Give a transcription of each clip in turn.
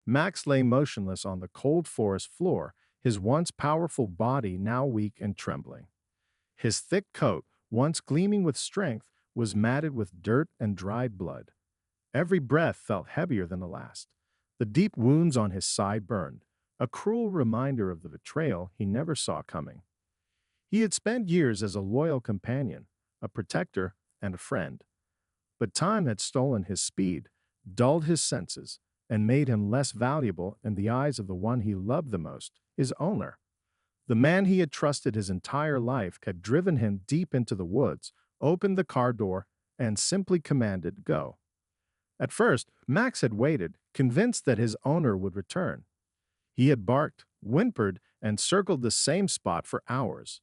Max lay motionless on the cold forest floor, his once powerful body now weak and trembling. His thick coat, once gleaming with strength, was matted with dirt and dried blood. Every breath felt heavier than the last. The deep wounds on his side burned, a cruel reminder of the betrayal he never saw coming. He had spent years as a loyal companion, a protector, and a friend. But time had stolen his speed, dulled his senses, and made him less valuable in the eyes of the one he loved the most, his owner. The man he had trusted his entire life had driven him deep into the woods, opened the car door, and simply commanded, "Go." At first, Max had waited, convinced that his owner would return. He had barked, whimpered, and circled the same spot for hours.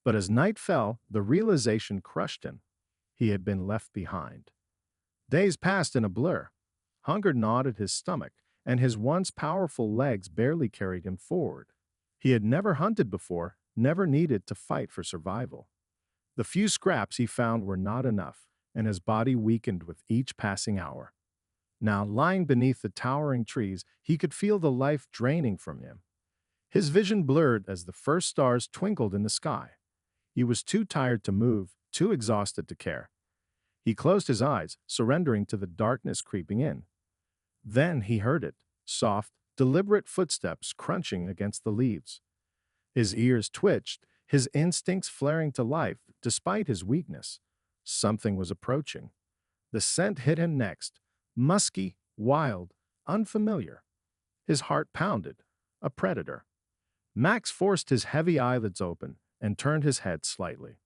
But as night fell, the realization crushed him. He had been left behind. Days passed in a blur. Hunger gnawed at his stomach, and his once powerful legs barely carried him forward. He had never hunted before, never needed to fight for survival. The few scraps he found were not enough, and his body weakened with each passing hour. Now, lying beneath the towering trees, he could feel the life draining from him. His vision blurred as the first stars twinkled in the sky. He was too tired to move, too exhausted to care. He closed his eyes, surrendering to the darkness creeping in. Then he heard it, soft, deliberate footsteps crunching against the leaves. His ears twitched, his instincts flaring to life despite his weakness. Something was approaching. The scent hit him next, musky, wild, unfamiliar. His heart pounded. A predator. Max forced his heavy eyelids open and turned his head slightly.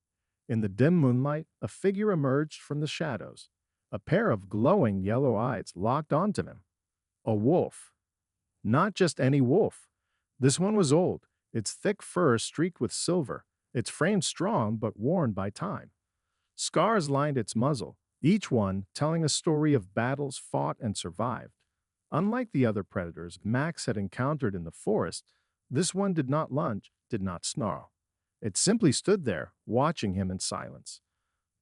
In the dim moonlight, a figure emerged from the shadows. A pair of glowing yellow eyes locked onto him. A wolf. Not just any wolf. This one was old, its thick fur streaked with silver, its frame strong but worn by time. Scars lined its muzzle, each one telling a story of battles fought and survived. Unlike the other predators Max had encountered in the forest, this one did not lunge, did not snarl. It simply stood there, watching him in silence.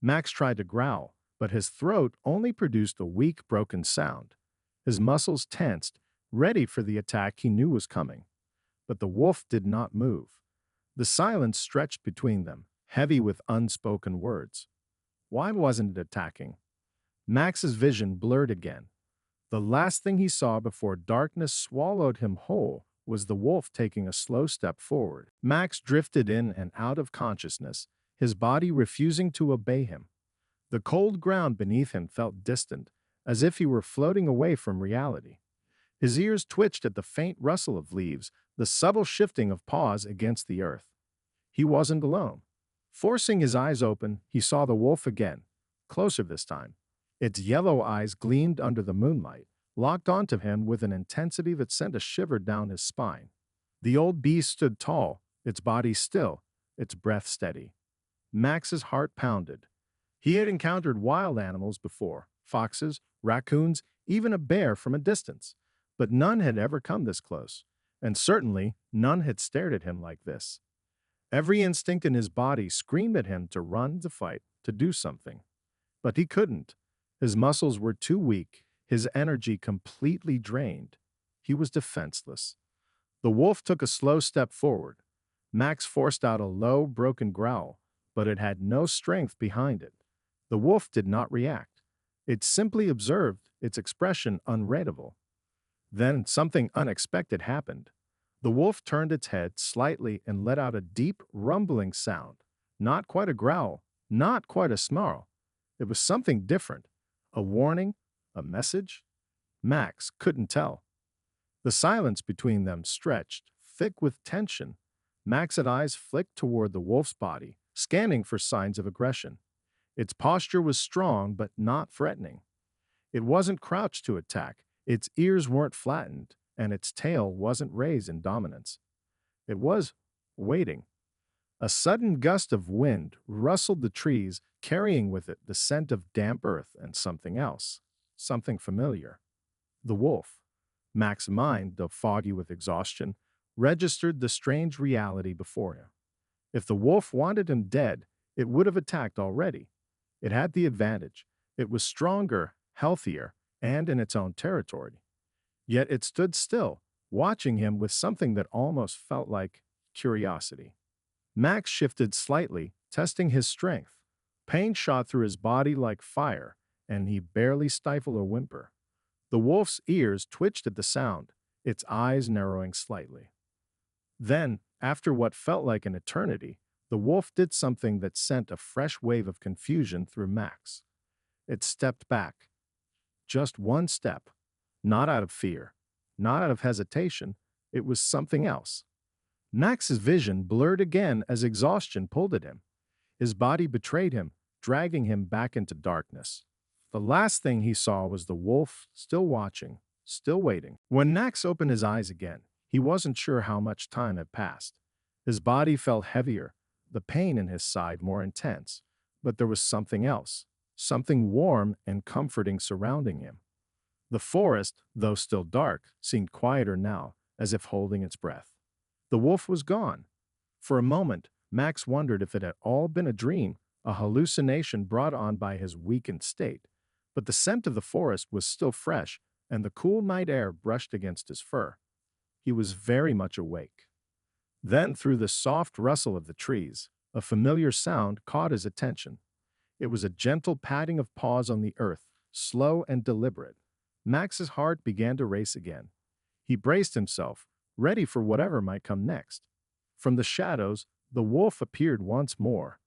Max tried to growl, but his throat only produced a weak, broken sound. His muscles tensed, ready for the attack he knew was coming. But the wolf did not move. The silence stretched between them, heavy with unspoken words. Why wasn't it attacking? Max's vision blurred again. The last thing he saw before darkness swallowed him whole was the wolf taking a slow step forward. Max drifted in and out of consciousness, his body refusing to obey him. The cold ground beneath him felt distant, as if he were floating away from reality. His ears twitched at the faint rustle of leaves, the subtle shifting of paws against the earth. He wasn't alone. Forcing his eyes open, he saw the wolf again, closer this time. Its yellow eyes gleamed under the moonlight, locked onto him with an intensity that sent a shiver down his spine. The old beast stood tall, its body still, its breath steady. Max's heart pounded. He had encountered wild animals before, foxes, raccoons, even a bear from a distance, but none had ever come this close, and certainly none had stared at him like this. Every instinct in his body screamed at him to run, to fight, to do something. But he couldn't. His muscles were too weak, his energy completely drained. He was defenseless. The wolf took a slow step forward. Max forced out a low, broken growl, but it had no strength behind it. The wolf did not react. It simply observed, its expression unreadable. Then something unexpected happened. The wolf turned its head slightly and let out a deep, rumbling sound. Not quite a growl, not quite a snarl. It was something different. A warning? A message? Max couldn't tell. The silence between them stretched, thick with tension. Max's eyes flicked toward the wolf's body, scanning for signs of aggression. Its posture was strong but not threatening. It wasn't crouched to attack, its ears weren't flattened, and its tail wasn't raised in dominance. It was waiting. A sudden gust of wind rustled the trees, carrying with it the scent of damp earth and something else, something familiar. The wolf. Max's mind, though foggy with exhaustion, registered the strange reality before him. If the wolf wanted him dead, it would have attacked already. It had the advantage. It was stronger, healthier, and in its own territory. Yet it stood still, watching him with something that almost felt like curiosity. Max shifted slightly, testing his strength. Pain shot through his body like fire, and he barely stifled a whimper. The wolf's ears twitched at the sound, its eyes narrowing slightly. Then, after what felt like an eternity, the wolf did something that sent a fresh wave of confusion through Max. It stepped back, just one step, not out of fear, not out of hesitation, it was something else. Max's vision blurred again as exhaustion pulled at him. His body betrayed him, dragging him back into darkness. The last thing he saw was the wolf, still watching, still waiting. When Max opened his eyes again, he wasn't sure how much time had passed. His body felt heavier, the pain in his side more intense, but there was something else, something warm and comforting surrounding him. The forest, though still dark, seemed quieter now, as if holding its breath. The wolf was gone. For a moment, Max wondered if it had all been a dream, a hallucination brought on by his weakened state. But the scent of the forest was still fresh, and the cool night air brushed against his fur. He was very much awake. Then, through the soft rustle of the trees, a familiar sound caught his attention. It was a gentle patting of paws on the earth, slow and deliberate. Max's heart began to race again. He braced himself, ready for whatever might come next. From the shadows, the wolf appeared once more.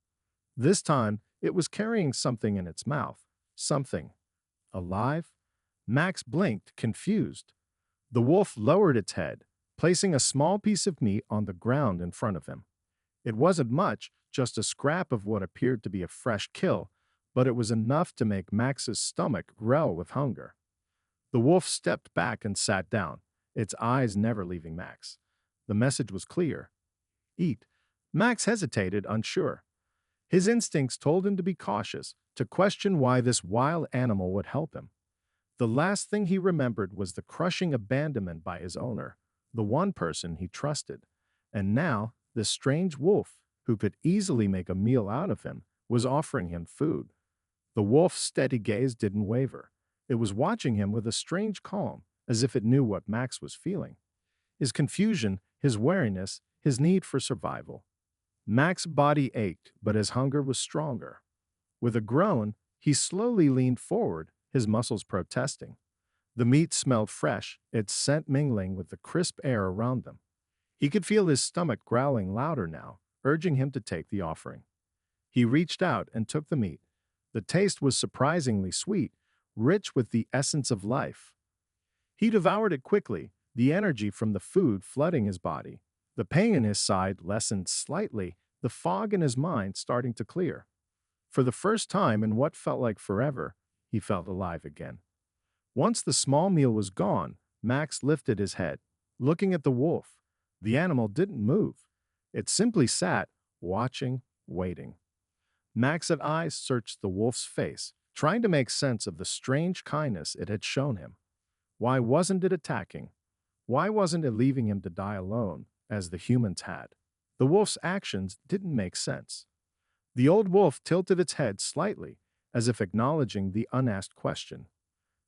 This time, it was carrying something in its mouth. Something. Alive? Max blinked, confused. The wolf lowered its head, placing a small piece of meat on the ground in front of him. It wasn't much, just a scrap of what appeared to be a fresh kill, but it was enough to make Max's stomach growl with hunger. The wolf stepped back and sat down, its eyes never leaving Max. The message was clear. Eat. Max hesitated, unsure. His instincts told him to be cautious, to question why this wild animal would help him. The last thing he remembered was the crushing abandonment by his owner, the one person he trusted. And now, this strange wolf, who could easily make a meal out of him, was offering him food. The wolf's steady gaze didn't waver. It was watching him with a strange calm, as if it knew what Max was feeling. His confusion, his wariness, his need for survival. Max's body ached, but his hunger was stronger. With a groan, he slowly leaned forward, his muscles protesting. The meat smelled fresh, its scent mingling with the crisp air around them. He could feel his stomach growling louder now, urging him to take the offering. He reached out and took the meat. The taste was surprisingly sweet, rich with the essence of life. He devoured it quickly, the energy from the food flooding his body. The pain in his side lessened slightly, the fog in his mind starting to clear. For the first time in what felt like forever, he felt alive again. Once the small meal was gone, Max lifted his head, looking at the wolf. The animal didn't move. It simply sat, watching, waiting. Max's eyes searched the wolf's face, trying to make sense of the strange kindness it had shown him. Why wasn't it attacking? Why wasn't it leaving him to die alone, as the humans had? The wolf's actions didn't make sense. The old wolf tilted its head slightly, as if acknowledging the unasked question.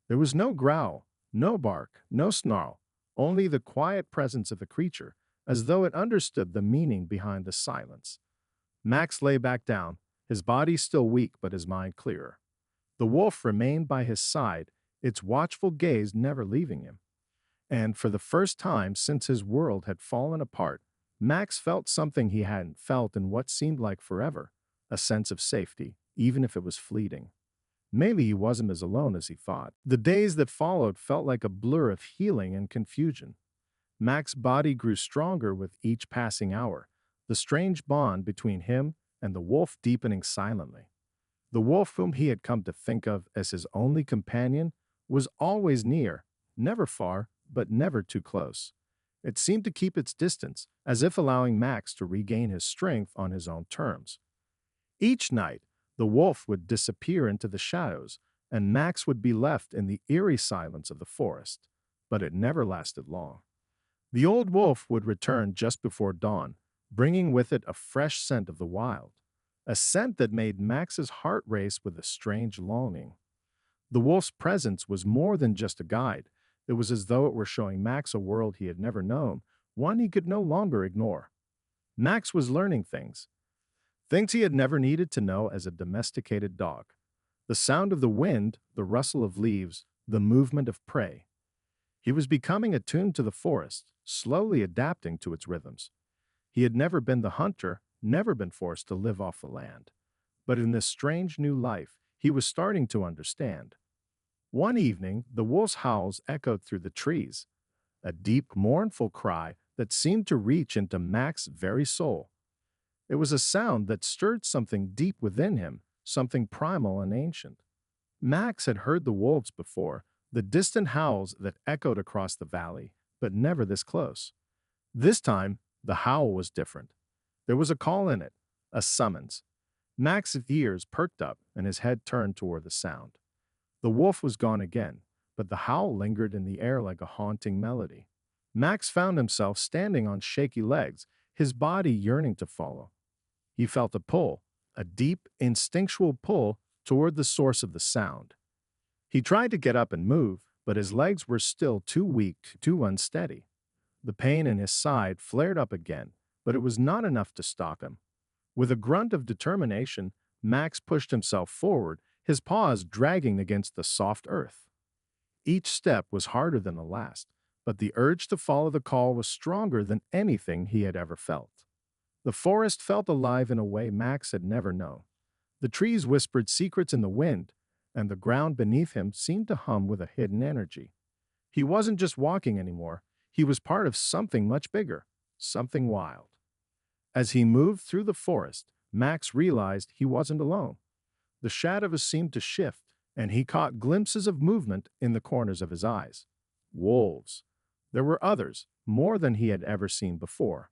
There was no growl, no bark, no snarl, only the quiet presence of the creature, as though it understood the meaning behind the silence. Max lay back down, his body still weak but his mind clearer. The wolf remained by his side, its watchful gaze never leaving him. And for the first time since his world had fallen apart, Max felt something he hadn't felt in what seemed like forever, a sense of safety, even if it was fleeting. Maybe he wasn't as alone as he thought. The days that followed felt like a blur of healing and confusion. Max's body grew stronger with each passing hour, the strange bond between him and the wolf deepening silently. The wolf whom he had come to think of as his only companion was always near, never far, but never too close. It seemed to keep its distance, as if allowing Max to regain his strength on his own terms. Each night, the wolf would disappear into the shadows, and Max would be left in the eerie silence of the forest. But it never lasted long. The old wolf would return just before dawn, bringing with it a fresh scent of the wild, a scent that made Max's heart race with a strange longing. The wolf's presence was more than just a guide. It was as though it were showing Max a world he had never known, one he could no longer ignore. Max was learning things he had never needed to know as a domesticated dog. The sound of the wind, the rustle of leaves, the movement of prey. He was becoming attuned to the forest, slowly adapting to its rhythms. He had never been the hunter, never been forced to live off the land. But in this strange new life, he was starting to understand. One evening, the wolf's howls echoed through the trees, a deep, mournful cry that seemed to reach into Max's very soul. It was a sound that stirred something deep within him, something primal and ancient. Max had heard the wolves before, the distant howls that echoed across the valley, but never this close. This time, the howl was different. There was a call in it, a summons. Max's ears perked up and his head turned toward the sound. The wolf was gone again, but the howl lingered in the air like a haunting melody. Max found himself standing on shaky legs, his body yearning to follow. He felt a pull, a deep, instinctual pull toward the source of the sound. He tried to get up and move, but his legs were still too weak, too unsteady. The pain in his side flared up again, but it was not enough to stop him. With a grunt of determination, Max pushed himself forward, his paws dragging against the soft earth. Each step was harder than the last, but the urge to follow the call was stronger than anything he had ever felt. The forest felt alive in a way Max had never known. The trees whispered secrets in the wind, and the ground beneath him seemed to hum with a hidden energy. He wasn't just walking anymore, he was part of something much bigger, something wild. As he moved through the forest, Max realized he wasn't alone. The shadows seemed to shift, and he caught glimpses of movement in the corners of his eyes. Wolves. There were others, more than he had ever seen before.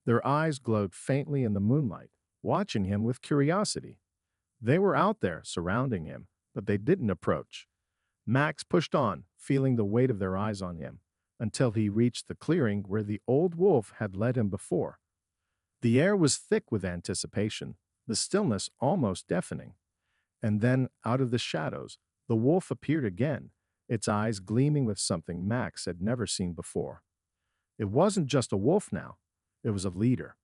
Their eyes glowed faintly in the moonlight, watching him with curiosity. They were out there, surrounding him, but they didn't approach. Max pushed on, feeling the weight of their eyes on him, until he reached the clearing where the old wolf had led him before. The air was thick with anticipation, the stillness almost deafening. And then, out of the shadows, the wolf appeared again, its eyes gleaming with something Max had never seen before. It wasn't just a wolf now, it was a leader.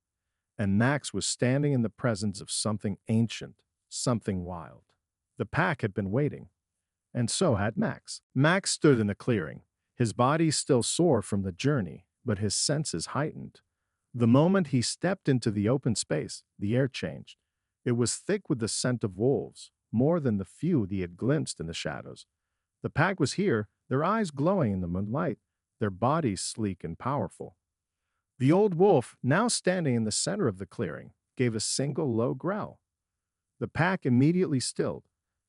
And Max was standing in the presence of something ancient, something wild. The pack had been waiting, and so had Max. Max stood in the clearing, his body still sore from the journey, but his senses heightened. The moment he stepped into the open space, the air changed. It was thick with the scent of wolves, more than the few he had glimpsed in the shadows. The pack was here, their eyes glowing in the moonlight, their bodies sleek and powerful. The old wolf, now standing in the center of the clearing, gave a single low growl. The pack immediately stilled.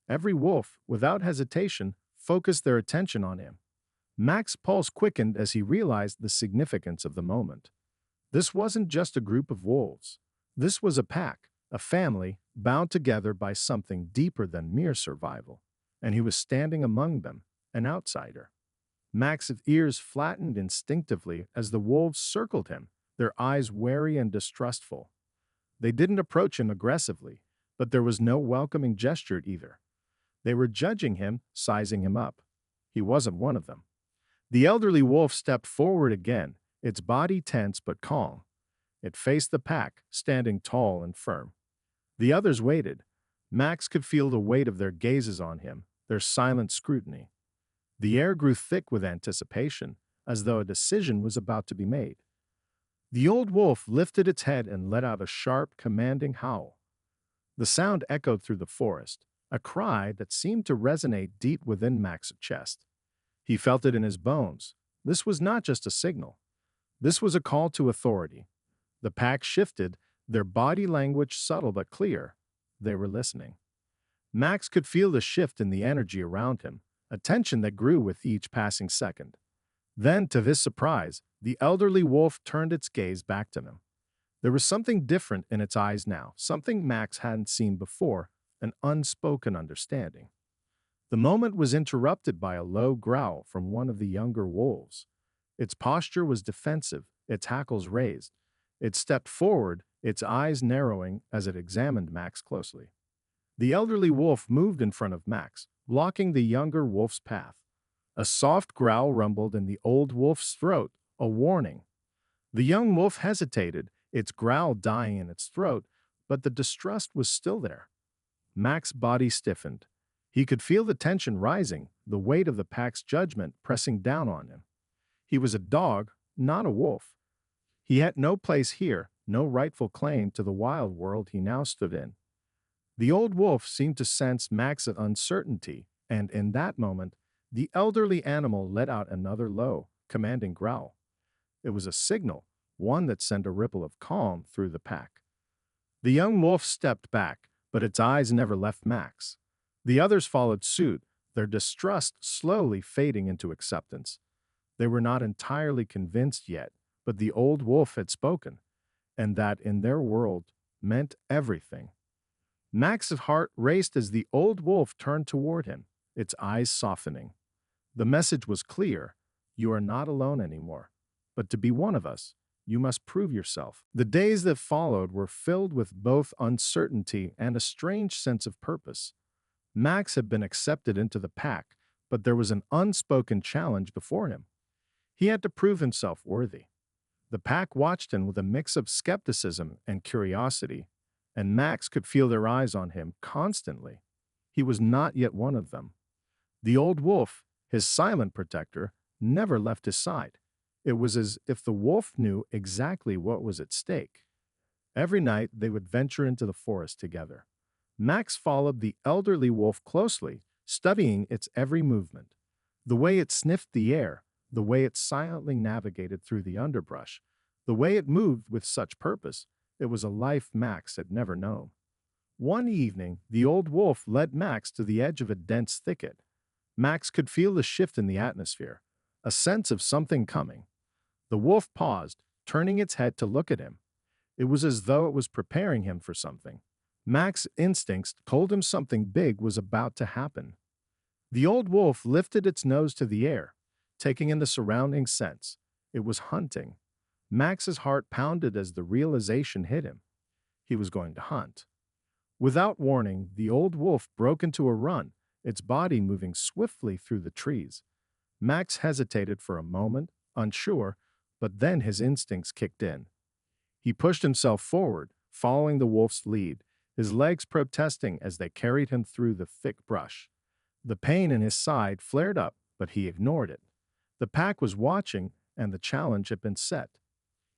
Every wolf, without hesitation, focused their attention on him. Max's pulse quickened as he realized the significance of the moment. This wasn't just a group of wolves. This was a pack, a family, bound together by something deeper than mere survival. And he was standing among them, an outsider. Max's ears flattened instinctively as the wolves circled him, their eyes wary and distrustful. They didn't approach him aggressively, but there was no welcoming gesture either. They were judging him, sizing him up. He wasn't one of them. The elderly wolf stepped forward again, its body tense but calm. It faced the pack, standing tall and firm. The others waited. Max could feel the weight of their gazes on him, their silent scrutiny. The air grew thick with anticipation, as though a decision was about to be made. The old wolf lifted its head and let out a sharp, commanding howl. The sound echoed through the forest, a cry that seemed to resonate deep within Max's chest. He felt it in his bones. This was not just a signal. This was a call to authority. The pack shifted, their body language subtle but clear. They were listening. Max could feel the shift in the energy around him, a tension that grew with each passing second. Then, to his surprise, the elderly wolf turned its gaze back to him. There was something different in its eyes now, something Max hadn't seen before, an unspoken understanding. The moment was interrupted by a low growl from one of the younger wolves. Its posture was defensive, its hackles raised. It stepped forward, its eyes narrowing as it examined Max closely. The elderly wolf moved in front of Max, blocking the younger wolf's path. A soft growl rumbled in the old wolf's throat, a warning. The young wolf hesitated, its growl dying in its throat, but the distrust was still there. Mac's body stiffened. He could feel the tension rising, the weight of the pack's judgment pressing down on him. He was a dog, not a wolf. He had no place here, no rightful claim to the wild world he now stood in. The old wolf seemed to sense Mac's uncertainty, and in that moment, the elderly animal let out another low, commanding growl. It was a signal, one that sent a ripple of calm through the pack. The young wolf stepped back, but its eyes never left Mac's. The others followed suit, their distrust slowly fading into acceptance. They were not entirely convinced yet, but the old wolf had spoken, and that in their world meant everything. Mac's heart raced as the old wolf turned toward him, its eyes softening. The message was clear: you are not alone anymore. But to be one of us, you must prove yourself. The days that followed were filled with both uncertainty and a strange sense of purpose. Mac's had been accepted into the pack, but there was an unspoken challenge before him. He had to prove himself worthy. The pack watched him with a mix of skepticism and curiosity, and Mac's could feel their eyes on him constantly. He was not yet one of them. The old wolf, his silent protector, never left his side. It was as if the wolf knew exactly what was at stake. Every night they would venture into the forest together. Mac's followed the elderly wolf closely, studying its every movement. The way it sniffed the air, the way it silently navigated through the underbrush, the way it moved with such purpose, it was a life Mac's had never known. One evening, the old wolf led Mac's to the edge of a dense thicket. Mac's could feel the shift in the atmosphere, a sense of something coming. The wolf paused, turning its head to look at him. It was as though it was preparing him for something. Mac's instincts told him something big was about to happen. The old wolf lifted its nose to the air, taking in the surrounding scents. It was hunting. Mac's heart pounded as the realization hit him. He was going to hunt. Without warning, the old wolf broke into a run, its body moving swiftly through the trees. Mac's hesitated for a moment, unsure, but then his instincts kicked in. He pushed himself forward, following the wolf's lead, his legs protesting as they carried him through the thick brush. The pain in his side flared up, but he ignored it. The pack was watching, and the challenge had been set.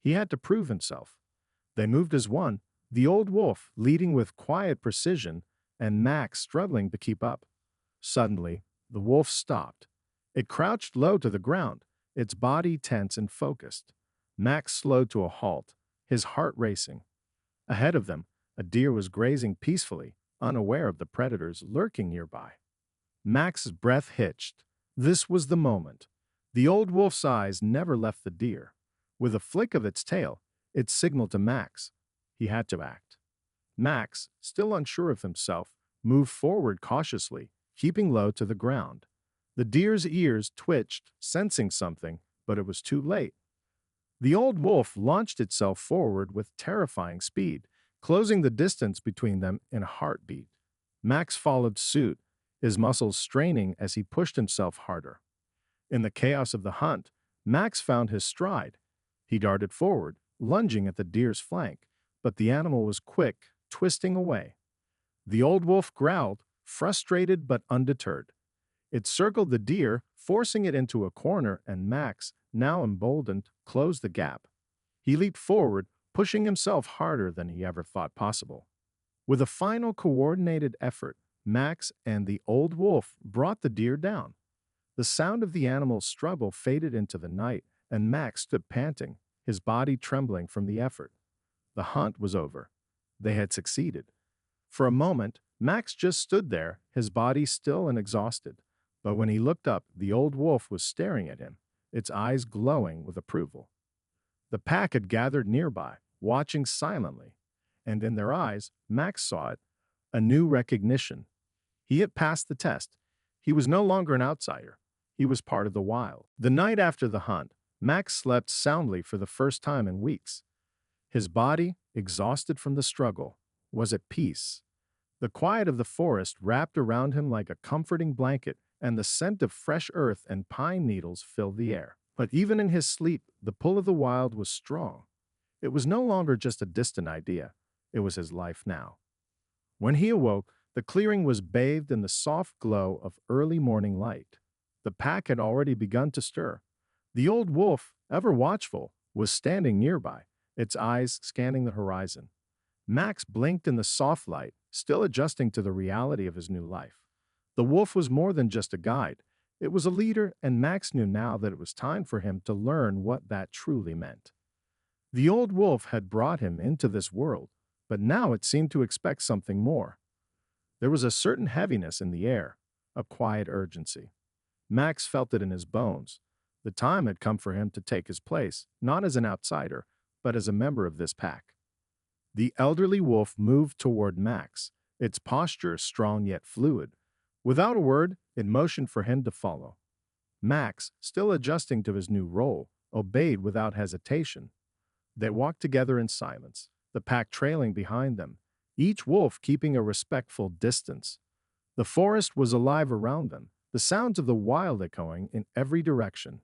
He had to prove himself. They moved as one, the old wolf leading with quiet precision, and Mac's struggling to keep up. Suddenly, the wolf stopped. It crouched low to the ground, its body tense and focused. Mac's slowed to a halt, his heart racing. Ahead of them, a deer was grazing peacefully, unaware of the predators lurking nearby. Mac's breath hitched. This was the moment. The old wolf's eyes never left the deer. With a flick of its tail, it signaled to Mac's. He had to act. Mac's, still unsure of himself, moved forward cautiously, keeping low to the ground. The deer's ears twitched, sensing something, but it was too late. The old wolf launched itself forward with terrifying speed, closing the distance between them in a heartbeat. Mac's followed suit, his muscles straining as he pushed himself harder. In the chaos of the hunt, Mac's found his stride. He darted forward, lunging at the deer's flank, but the animal was quick, twisting away. The old wolf growled, frustrated but undeterred. It circled the deer, forcing it into a corner, and Mac's, now emboldened, closed the gap. He leaped forward, pushing himself harder than he ever thought possible. With a final coordinated effort, Mac's and the old wolf brought the deer down. The sound of the animal's struggle faded into the night, and Mac's stood panting, his body trembling from the effort. The hunt was over. They had succeeded. For a moment, Mac's just stood there, his body still and exhausted. But when he looked up, the old wolf was staring at him, its eyes glowing with approval. The pack had gathered nearby, watching silently, and in their eyes, Mac's saw it, a new recognition. He had passed the test. He was no longer an outsider. He was part of the wild. The night after the hunt, Mac's slept soundly for the first time in weeks. His body, exhausted from the struggle, was at peace. The quiet of the forest wrapped around him like a comforting blanket, and the scent of fresh earth and pine needles filled the air. But even in his sleep, the pull of the wild was strong. It was no longer just a distant idea, it was his life now. When he awoke, the clearing was bathed in the soft glow of early morning light. The pack had already begun to stir. The old wolf, ever watchful, was standing nearby, its eyes scanning the horizon. Max blinked in the soft light, still adjusting to the reality of his new life. The wolf was more than just a guide. It was a leader, and Max knew now that it was time for him to learn what that truly meant. The old wolf had brought him into this world, but now it seemed to expect something more. There was a certain heaviness in the air, a quiet urgency. Max felt it in his bones. The time had come for him to take his place, not as an outsider, but as a member of this pack. The elderly wolf moved toward Max, its posture strong yet fluid. Without a word, it motioned for him to follow. Max, still adjusting to his new role, obeyed without hesitation. They walked together in silence, the pack trailing behind them, each wolf keeping a respectful distance. The forest was alive around them, the sounds of the wild echoing in every direction.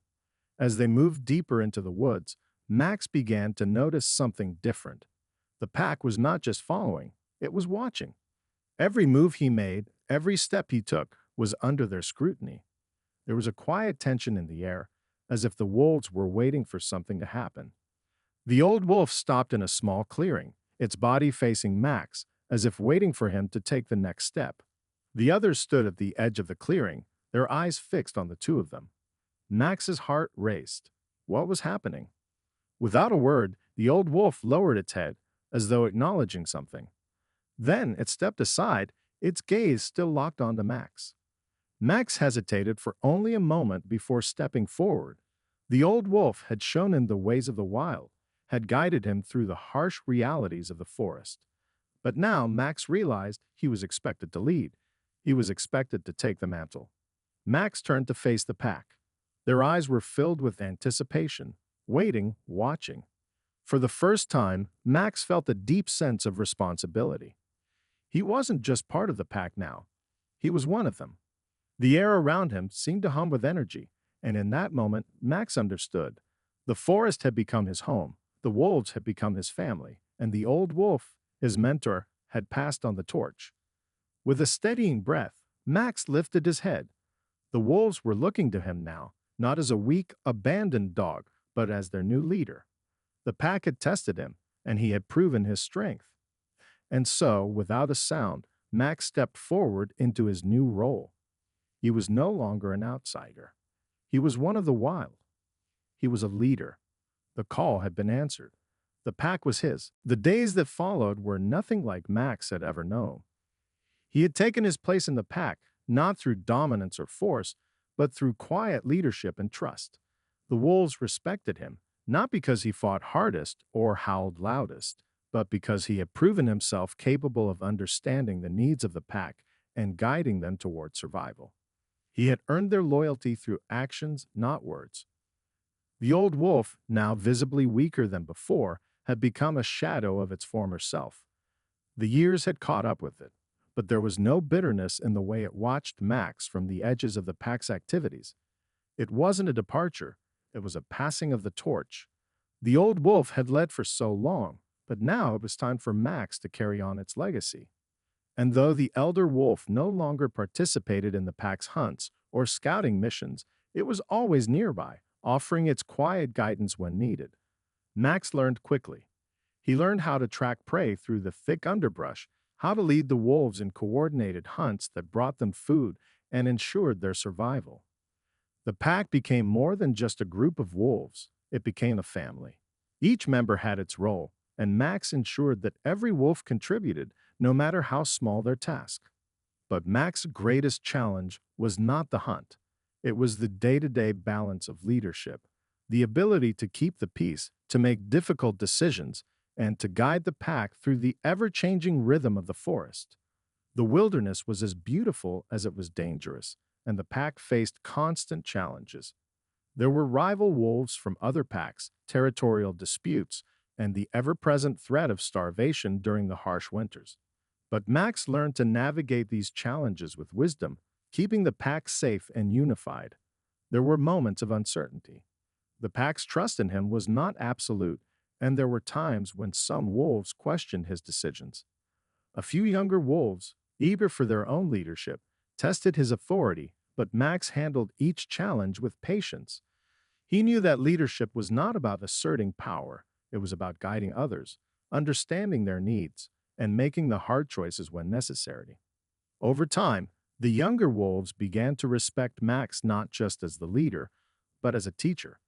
As they moved deeper into the woods, Max began to notice something different. The pack was not just following, it was watching. Every move he made, every step he took, was under their scrutiny. There was a quiet tension in the air, as if the wolves were waiting for something to happen. The old wolf stopped in a small clearing, its body facing Max, as if waiting for him to take the next step. The others stood at the edge of the clearing, their eyes fixed on the two of them. Max's heart raced. What was happening? Without a word, the old wolf lowered its head, as though acknowledging something. Then it stepped aside, its gaze still locked onto Max. Max hesitated for only a moment before stepping forward. The old wolf had shown him the ways of the wild, had guided him through the harsh realities of the forest. But now Max realized he was expected to lead. He was expected to take the mantle. Max turned to face the pack. Their eyes were filled with anticipation, waiting, watching. For the first time, Max felt a deep sense of responsibility. He wasn't just part of the pack now. He was one of them. The air around him seemed to hum with energy, and in that moment, Max understood. The forest had become his home, the wolves had become his family, and the old wolf, his mentor, had passed on the torch. With a steadying breath, Max lifted his head. The wolves were looking to him now, not as a weak, abandoned dog, but as their new leader. The pack had tested him, and he had proven his strength. And so, without a sound, Max stepped forward into his new role. He was no longer an outsider. He was one of the wild. He was a leader. The call had been answered. The pack was his. The days that followed were nothing like Max had ever known. He had taken his place in the pack, not through dominance or force, but through quiet leadership and trust. The wolves respected him, not because he fought hardest or howled loudest, but because he had proven himself capable of understanding the needs of the pack and guiding them toward survival. He had earned their loyalty through actions, not words. The old wolf, now visibly weaker than before, had become a shadow of its former self. The years had caught up with it, but there was no bitterness in the way it watched Max from the edges of the pack's activities. It wasn't a departure, it was a passing of the torch. The old wolf had led for so long, but now it was time for Max to carry on its legacy. And though the elder wolf no longer participated in the pack's hunts or scouting missions, it was always nearby, offering its quiet guidance when needed. Max learned quickly. He learned how to track prey through the thick underbrush, how to lead the wolves in coordinated hunts that brought them food and ensured their survival. The pack became more than just a group of wolves. It became a family. Each member had its role, and Max ensured that every wolf contributed, no matter how small their task. But Max's greatest challenge was not the hunt. It was the day-to-day balance of leadership, the ability to keep the peace, to make difficult decisions, and to guide the pack through the ever-changing rhythm of the forest. The wilderness was as beautiful as it was dangerous, and the pack faced constant challenges. There were rival wolves from other packs, territorial disputes, and the ever-present threat of starvation during the harsh winters. But Max learned to navigate these challenges with wisdom, keeping the pack safe and unified. There were moments of uncertainty. The pack's trust in him was not absolute, and there were times when some wolves questioned his decisions. A few younger wolves, eager for their own leadership, tested his authority, but Max handled each challenge with patience. He knew that leadership was not about asserting power, it was about guiding others, understanding their needs, and making the hard choices when necessary. Over time, the younger wolves began to respect Max not just as the leader, but as a teacher.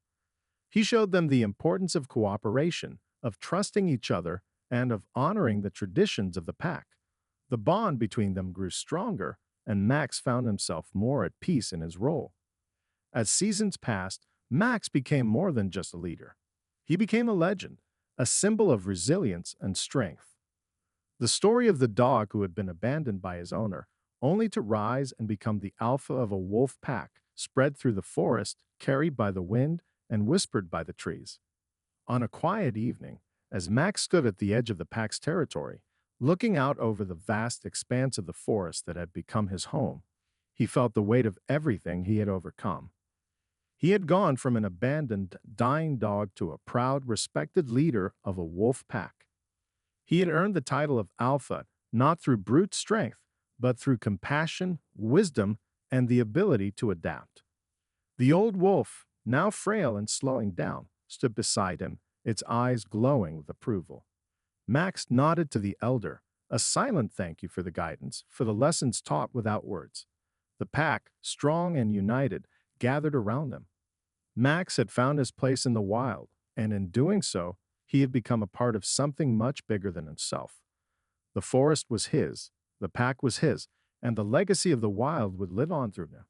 He showed them the importance of cooperation, of trusting each other, and of honoring the traditions of the pack. The bond between them grew stronger, and Max found himself more at peace in his role. As seasons passed, Max became more than just a leader. He became a legend, a symbol of resilience and strength. The story of the dog who had been abandoned by his owner, only to rise and become the alpha of a wolf pack, spread through the forest, carried by the wind and whispered by the trees. On a quiet evening, as Max stood at the edge of the pack's territory, looking out over the vast expanse of the forest that had become his home, he felt the weight of everything he had overcome. He had gone from an abandoned, dying dog to a proud, respected leader of a wolf pack. He had earned the title of Alpha not through brute strength, but through compassion, wisdom, and the ability to adapt. The old wolf, now frail and slowing down, stood beside him, its eyes glowing with approval. Max nodded to the elder, a silent thank you for the guidance, for the lessons taught without words. The pack, strong and united, gathered around them. Max had found his place in the wild, and in doing so, he had become a part of something much bigger than himself. The forest was his, the pack was his, and the legacy of the wild would live on through him.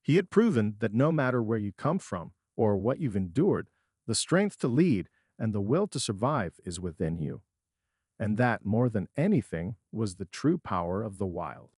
He had proven that no matter where you come from or what you've endured, the strength to lead and the will to survive is within you. And that, more than anything, was the true power of the wild.